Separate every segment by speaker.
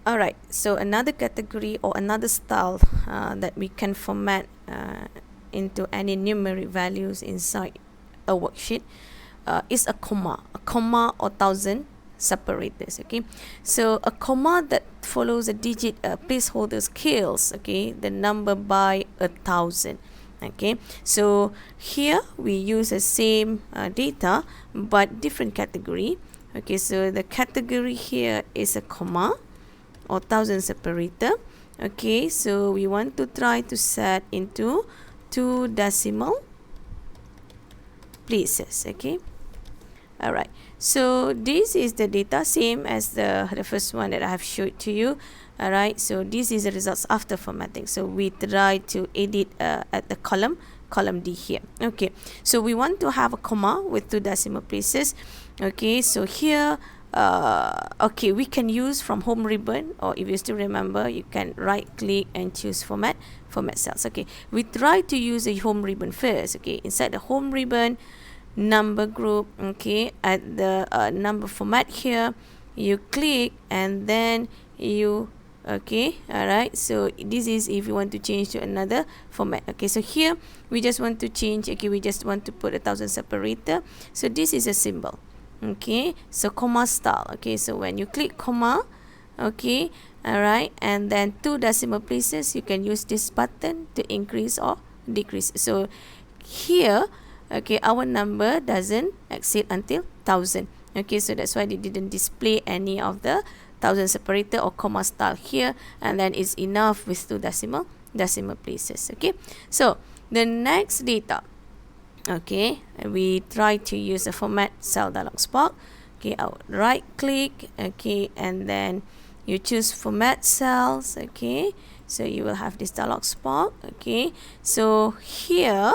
Speaker 1: Alright, so another category or another style that we can format into any numeric values inside a worksheet is a comma or thousand separators. Okay, so a comma that follows a digit placeholder scales, okay, the number by 1,000. Okay, so here we use the same data but different category. Okay, so the category here is a comma or thousand separator. Okay, so we want to try to set into 2 decimal places. Okay, alright, so this is the data, same as the first one that I have showed to you. Alright, so this is the results after formatting. So we try to edit at the column D here. Okay, so we want to have a comma with 2 decimal places. Okay, so here okay, we can use from home ribbon, or if you still remember, you can right click and choose format cells. Okay, we try to use a home ribbon first. Okay, inside the home ribbon, number group, okay, at the number format here, you click and then you okay, alright, so this is if you want to change to another format. Okay, so here we just want to change, okay, we just want to put 1,000 separator, so this is a symbol. Okay, so comma style. Okay, so when you click comma, okay, alright, and then 2 decimal places, you can use this button to increase or decrease. So here, okay, our number doesn't exceed until 1,000. Okay, so that's why they didn't display any of the 1,000 separator or comma style here, and then it's enough with 2 decimal places. Okay, so the next data, okay, we try to use a format cell dialog box. Okay, I'll right click, okay, and then you choose format cells. Okay, so you will have this dialog box. Okay, so here,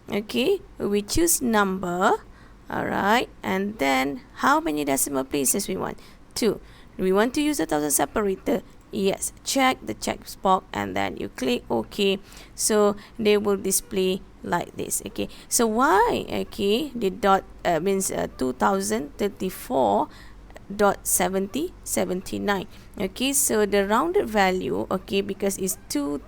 Speaker 1: okay, we choose number. Alright, and then how many decimal places we want? 2. We want to use 1,000 separator. Yes, check the box and then you click OK. So they will display like this. Okay, so why? Okay, the dot means 2034.79. Okay, so the rounded value, okay, because it's 2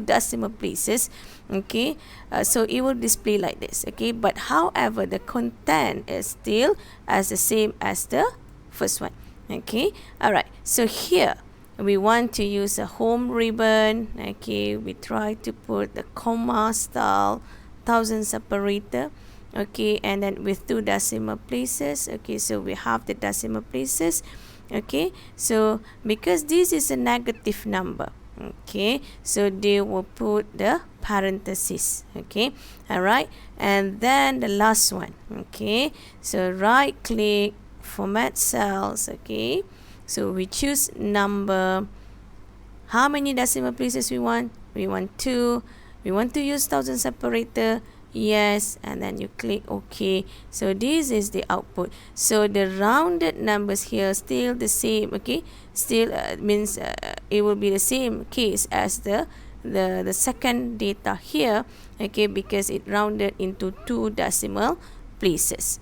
Speaker 1: decimal places. Okay, so it will display like this. Okay, but however the content is still as the same as the first one. Okay, alright, so here we want to use a home ribbon. Okay, we try to put the comma style 1,000 separator. Okay, and then with 2 decimal places. Okay, so we have the decimal places. Okay, so because this is a negative number, okay, so they will put the parenthesis. Okay, alright, and then the last one. Okay, so right click, format cells. Okay, so we choose number. How many decimal places we want? We want 2. We want to use 1,000 separator. Yes, and then you click OK. So this is the output. So the rounded numbers here still the same. Okay, still means it will be the same case as the second data here. Okay, because it rounded into 2 decimal places.